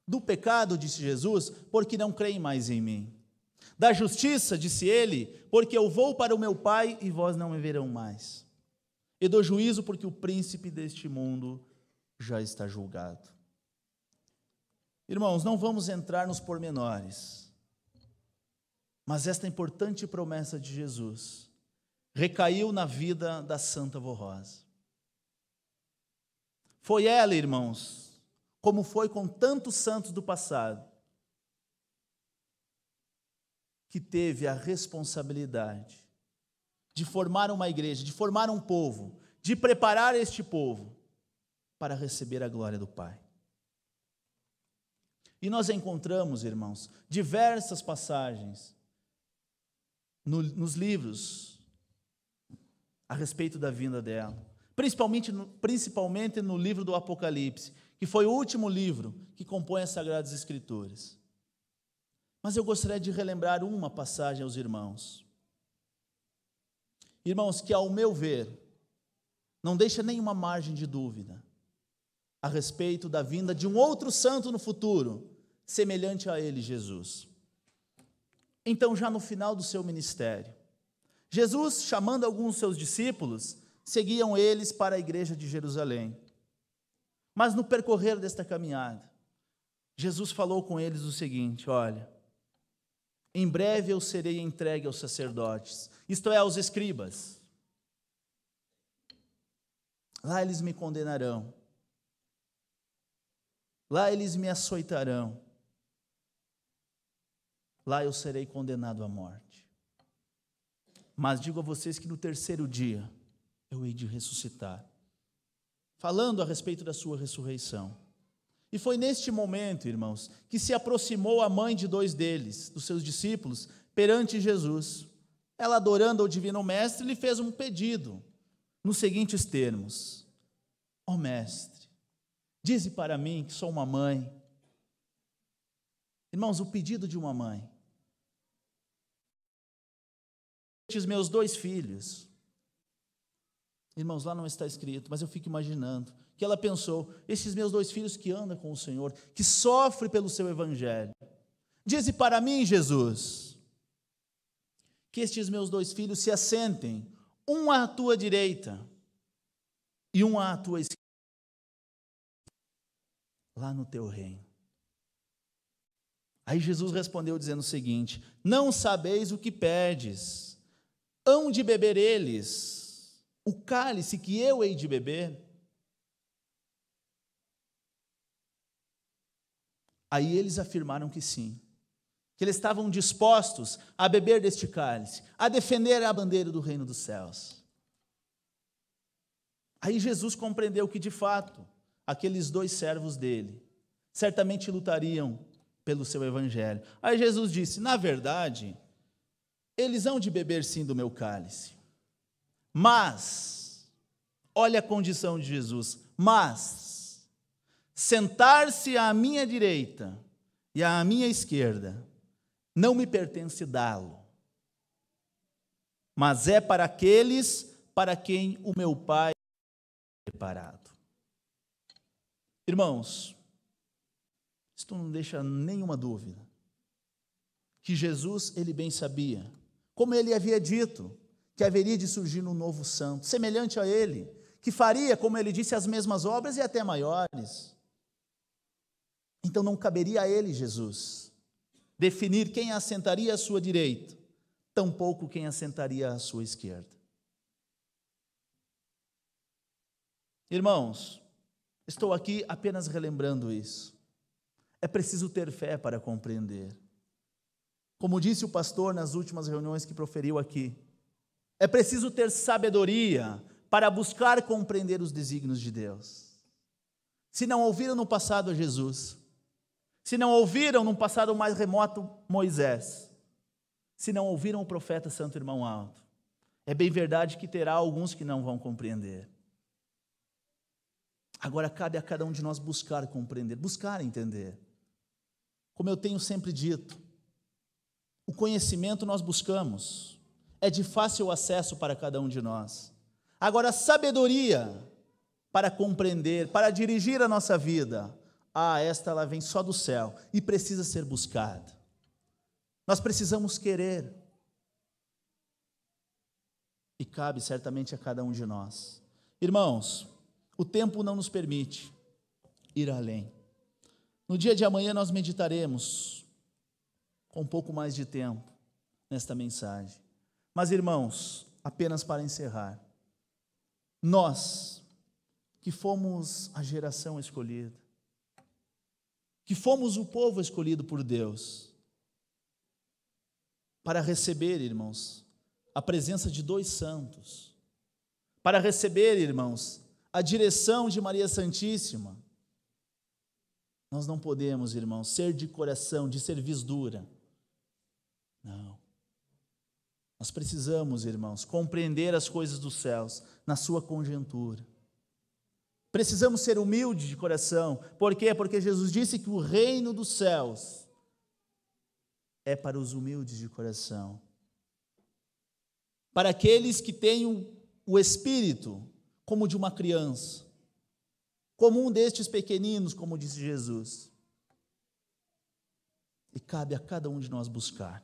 Do pecado, disse Jesus, porque não creem mais em mim. Da justiça, disse ele, porque eu vou para o meu Pai e vós não me verão mais. E do juízo, porque o príncipe deste mundo já está julgado. Irmãos, não vamos entrar nos pormenores, mas esta importante promessa de Jesus recaiu na vida da Santa Vó Rosa. Foi ela, irmãos, como foi com tantos santos do passado, que teve a responsabilidade de formar uma igreja, de formar um povo, de preparar este povo para receber a glória do Pai. E nós encontramos, irmãos, diversas passagens nos livros a respeito da vinda dela, principalmente no livro do Apocalipse, que foi o último livro que compõe as Sagradas Escrituras. Mas eu gostaria de relembrar uma passagem aos irmãos. Irmãos, que ao meu ver, não deixa nenhuma margem de dúvida a respeito da vinda de um outro santo no futuro, semelhante a ele, Jesus. Então, já no final do seu ministério, Jesus, chamando alguns de seus discípulos, seguiam eles para a igreja de Jerusalém. Mas no percorrer desta caminhada, Jesus falou com eles o seguinte: olha, em breve eu serei entregue aos sacerdotes, isto é, aos escribas. Lá eles me condenarão, lá eles me açoitarão, lá eu serei condenado à morte. Mas digo a vocês que no terceiro dia eu hei de ressuscitar. Falando a respeito da sua ressurreição. E foi neste momento, irmãos, que se aproximou a mãe de dois deles, dos seus discípulos, perante Jesus. Ela, adorando ao Divino Mestre, lhe fez um pedido, nos seguintes termos: ó Mestre, dize para mim que sou uma mãe. Irmãos, o pedido de uma mãe: os meus dois filhos. Irmãos, lá não está escrito, mas eu fico imaginando que ela pensou: esses meus dois filhos que andam com o Senhor, que sofrem pelo seu evangelho, dize para mim, Jesus, que estes meus dois filhos se assentem, um à tua direita e um à tua esquerda, lá no teu reino. Aí Jesus respondeu dizendo o seguinte: não sabeis o que pedes, hão de beber eles o cálice que eu hei de beber? Aí eles afirmaram que sim, que eles estavam dispostos a beber deste cálice, a defender a bandeira do reino dos céus. Aí Jesus compreendeu que, de fato, aqueles dois servos dele certamente lutariam pelo seu evangelho. Aí Jesus disse: na verdade, eles hão de beber sim do meu cálice. Mas, olha a condição de Jesus: mas, sentar-se à minha direita e à minha esquerda, não me pertence dá-lo, mas é para aqueles para quem o meu Pai é preparado. Irmãos, isto não deixa nenhuma dúvida, que Jesus, ele bem sabia, como ele havia dito, que haveria de surgir um novo santo, semelhante a ele, que faria, como ele disse, as mesmas obras e até maiores. Então não caberia a ele, Jesus, definir quem assentaria à sua direita, tampouco quem assentaria à sua esquerda. Irmãos, estou aqui apenas relembrando isso. É preciso ter fé para compreender. Como disse o pastor nas últimas reuniões que proferiu aqui, é preciso ter sabedoria para buscar compreender os desígnios de Deus. Se não ouviram no passado a Jesus, se não ouviram num passado mais remoto Moisés, se não ouviram o profeta Santo Irmão Aldo, é bem verdade que terá alguns que não vão compreender. Agora cabe a cada um de nós buscar compreender, buscar entender. Como eu tenho sempre dito, o conhecimento nós buscamos, é de fácil acesso para cada um de nós. Agora, a sabedoria para compreender, para dirigir a nossa vida, esta ela vem só do céu e precisa ser buscada. Nós precisamos querer. E cabe certamente a cada um de nós. Irmãos, o tempo não nos permite ir além. No dia de amanhã nós meditaremos com um pouco mais de tempo nesta mensagem. Mas, irmãos, apenas para encerrar, nós que fomos a geração escolhida, que fomos o povo escolhido por Deus, para receber, irmãos, a presença de dois santos, para receber, irmãos, a direção de Maria Santíssima, nós não podemos, irmãos, ser de coração, de cerviz dura. Não. Nós precisamos, irmãos, compreender as coisas dos céus na sua conjuntura. Precisamos ser humildes de coração. Por quê? Porque Jesus disse que o reino dos céus é para os humildes de coração. Para aqueles que têm o espírito como de uma criança, como um destes pequeninos, como disse Jesus. E cabe a cada um de nós buscar.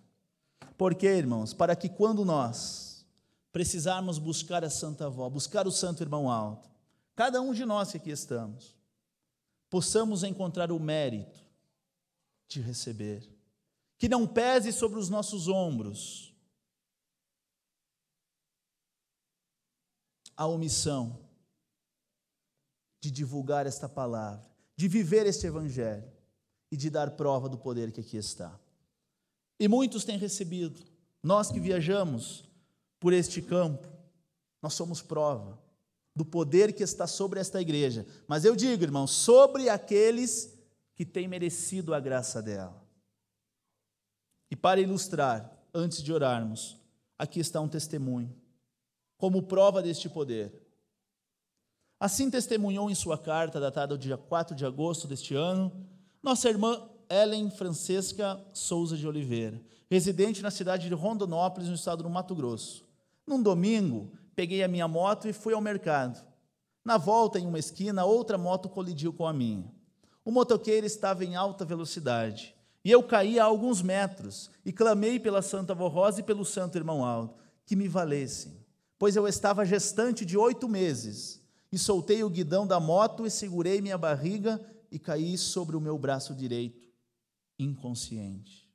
Por quê, irmãos? Para que quando nós precisarmos buscar a Santa Avó, buscar o Santo Irmão Alto, cada um de nós que aqui estamos, possamos encontrar o mérito de receber, que não pese sobre os nossos ombros a omissão de divulgar esta palavra, de viver este evangelho e de dar prova do poder que aqui está. E muitos têm recebido. Nós que viajamos por este campo, nós somos prova do poder que está sobre esta igreja. Mas eu digo, irmãos, sobre aqueles que têm merecido a graça dela. E para ilustrar, antes de orarmos, aqui está um testemunho, como prova deste poder. Assim testemunhou em sua carta, datada do dia 4 de agosto deste ano, nossa irmã Ellen Francesca Souza de Oliveira, residente na cidade de Rondonópolis, no estado do Mato Grosso. Num domingo, peguei a minha moto e fui ao mercado. Na volta, em uma esquina, outra moto colidiu com a minha. O motoqueiro estava em alta velocidade, e eu caí a alguns metros, e clamei pela Santa Avó Rosa e pelo Santo Irmão Aldo, que me valessem, pois eu estava gestante de 8 meses, e soltei o guidão da moto e segurei minha barriga e caí sobre o meu braço direito, inconsciente.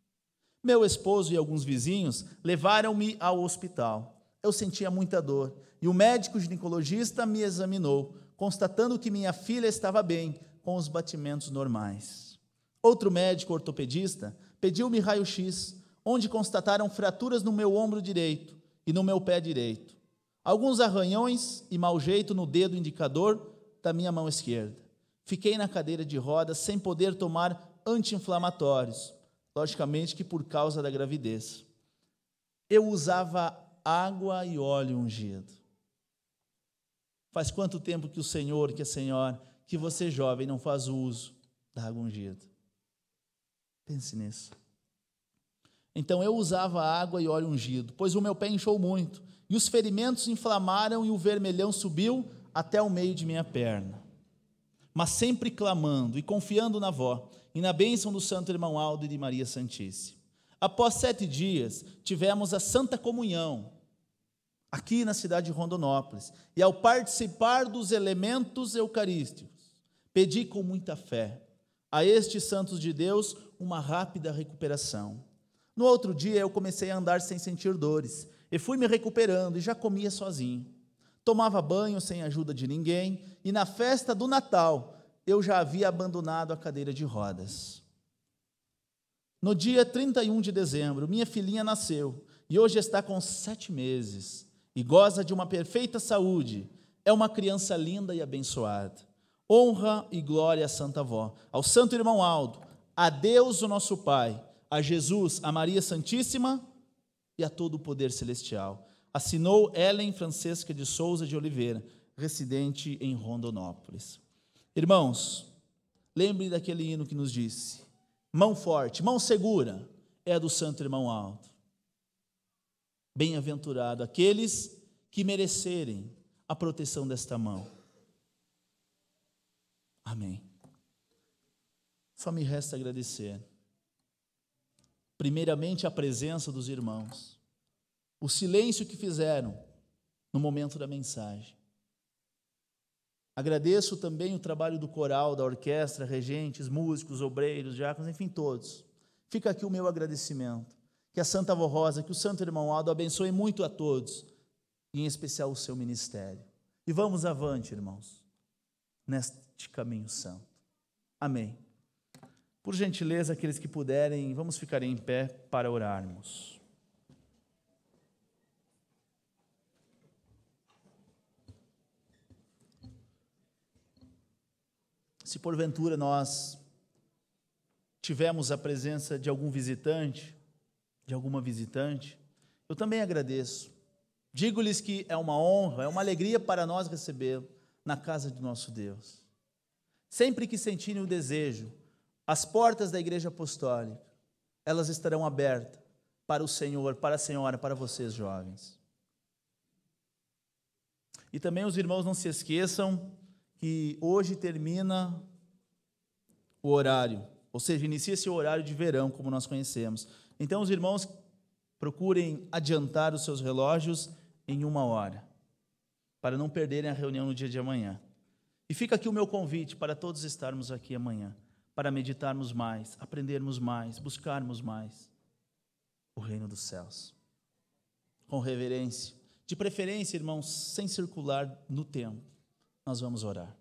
Meu esposo e alguns vizinhos levaram-me ao hospital. Eu sentia muita dor e o médico ginecologista me examinou, constatando que minha filha estava bem, com os batimentos normais. Outro médico ortopedista pediu-me raio-x, onde constataram fraturas no meu ombro direito e no meu pé direito, alguns arranhões e mau jeito no dedo indicador da minha mão esquerda. Fiquei na cadeira de rodas sem poder tomar anti-inflamatórios, logicamente que por causa da gravidez. Eu usava água e óleo ungido. Faz quanto tempo que o Senhor, que a Senhora, que você jovem não faz uso da água ungida? Pense nisso. Então eu usava água e óleo ungido, pois o meu pé inchou muito, e os ferimentos inflamaram e o vermelhão subiu até o meio de minha perna. Mas sempre clamando e confiando na avó e na bênção do Santo Irmão Aldo e de Maria Santíssima. Após 7 dias, tivemos a Santa Comunhão, aqui na cidade de Rondonópolis, e ao participar dos elementos eucarísticos, pedi com muita fé a estes santos de Deus uma rápida recuperação. No outro dia, eu comecei a andar sem sentir dores, e fui me recuperando e já comia sozinho. Tomava banho sem ajuda de ninguém, e na festa do Natal, eu já havia abandonado a cadeira de rodas. No dia 31 de dezembro, minha filhinha nasceu, e hoje está com 7 meses, e goza de uma perfeita saúde. É uma criança linda e abençoada. Honra e glória à Santa Avó, ao Santo Irmão Aldo, a Deus o nosso Pai, a Jesus, a Maria Santíssima e a todo o poder celestial. Assinou Ellen Francesca de Souza de Oliveira, residente em Rondonópolis. Irmãos, lembre daquele hino que nos disse: mão forte, mão segura, é a do Santo Irmão Aldo. Bem-aventurado aqueles que merecerem a proteção desta mão. Amém. Só me resta agradecer, primeiramente, a presença dos irmãos, o silêncio que fizeram no momento da mensagem. Agradeço também o trabalho do coral, da orquestra, regentes, músicos, obreiros, diáconos, enfim, todos. Fica aqui o meu agradecimento. Que a Santa Avó Rosa, que o Santo Irmão Aldo abençoe muito a todos, e em especial o seu ministério. E vamos avante, irmãos, neste caminho santo. Amém. Por gentileza, aqueles que puderem, vamos ficar em pé para orarmos. se porventura nós tivemos a presença de algum visitante, de alguma visitante, eu também agradeço. Digo-lhes que é uma honra, é uma alegria para nós recebê-lo na casa de nosso Deus. Sempre que sentirem o desejo, as portas da Igreja Apostólica, elas estarão abertas para o Senhor, para a Senhora, para vocês jovens. E também os irmãos não se esqueçam que hoje termina o horário, ou seja, inicia-se o horário de verão, como nós conhecemos. Então os irmãos procurem adiantar os seus relógios em 1 hora, para não perderem a reunião no dia de amanhã. E fica aqui o meu convite para todos estarmos aqui amanhã, para meditarmos mais, aprendermos mais, buscarmos mais o reino dos céus. Com reverência, de preferência, irmãos, sem circular no tempo, nós vamos orar.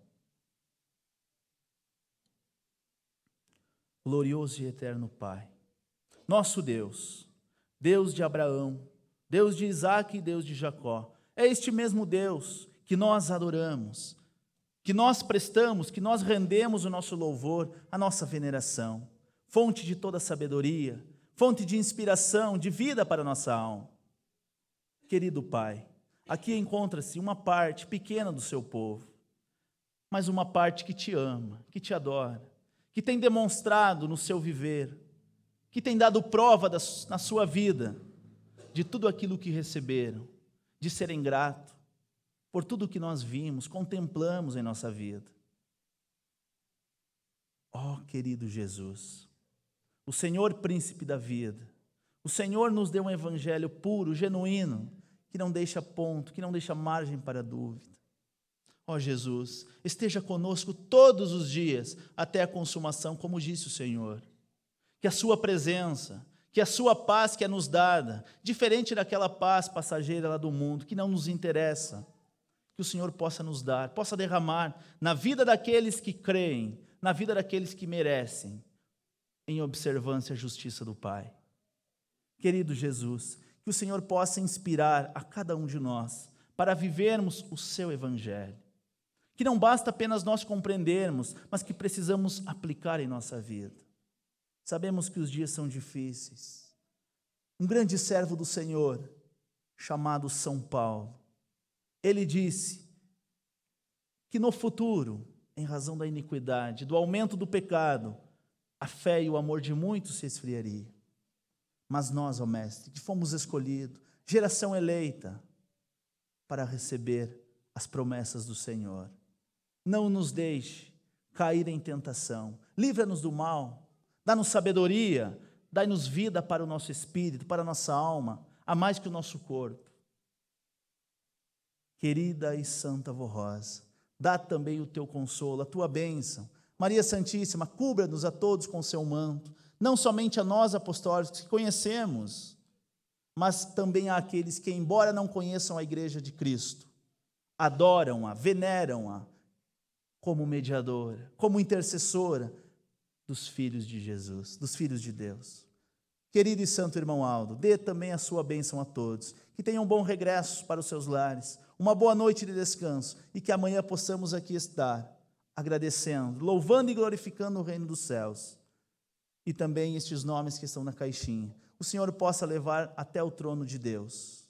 Glorioso e eterno Pai, nosso Deus, Deus de Abraão, Deus de Isaque e Deus de Jacó, é este mesmo Deus que nós adoramos, que nós prestamos, que nós rendemos o nosso louvor, a nossa veneração, fonte de toda sabedoria, fonte de inspiração, de vida para a nossa alma. Querido Pai, aqui encontra-se uma parte pequena do seu povo, mas uma parte que te ama, que te adora, que tem demonstrado no seu viver, que tem dado prova na sua vida de tudo aquilo que receberam, de serem gratos por tudo que nós vimos, contemplamos em nossa vida. Ó querido Jesus, o Senhor príncipe da vida, o Senhor nos deu um evangelho puro, genuíno, que não deixa ponto, que não deixa margem para dúvida. Ó Jesus, esteja conosco todos os dias, até a consumação, como disse o Senhor. Que a sua presença, que a sua paz que é nos dada, diferente daquela paz passageira lá do mundo, que não nos interessa, que o Senhor possa nos dar, possa derramar na vida daqueles que creem, na vida daqueles que merecem, em observância à justiça do Pai. Querido Jesus, que o Senhor possa inspirar a cada um de nós para vivermos o seu evangelho. Que não basta apenas nós compreendermos, mas que precisamos aplicar em nossa vida. Sabemos que os dias são difíceis. Um grande servo do Senhor, chamado São Paulo, ele disse que no futuro, em razão da iniquidade, do aumento do pecado, a fé e o amor de muitos se esfriaria. Mas nós, ó Mestre, que fomos escolhidos, geração eleita, para receber as promessas do Senhor. Não nos deixe cair em tentação, livra-nos do mal, dá-nos sabedoria, dá-nos vida para o nosso espírito, para a nossa alma, a mais que o nosso corpo. Querida e Santa Vó Rosa, dá também o teu consolo, a tua bênção. Maria Santíssima, cubra-nos a todos com o seu manto, não somente a nós apostólicos que conhecemos, mas também àqueles que, embora não conheçam a Igreja de Cristo, adoram-a, veneram-a como mediadora, como intercessora dos filhos de Jesus, dos filhos de Deus. Querido e santo irmão Aldo, dê também a sua bênção a todos, que tenham um bom regresso para os seus lares, uma boa noite de descanso e que amanhã possamos aqui estar agradecendo, louvando e glorificando o reino dos céus. E também estes nomes que estão na caixinha, o Senhor possa levar até o trono de Deus.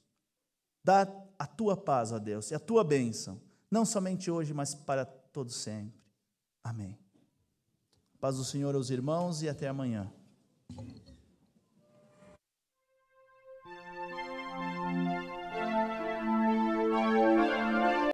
Dá a tua paz, ó Deus, e a tua bênção, não somente hoje, mas para todos sempre. Amém. Paz do Senhor aos irmãos e até amanhã.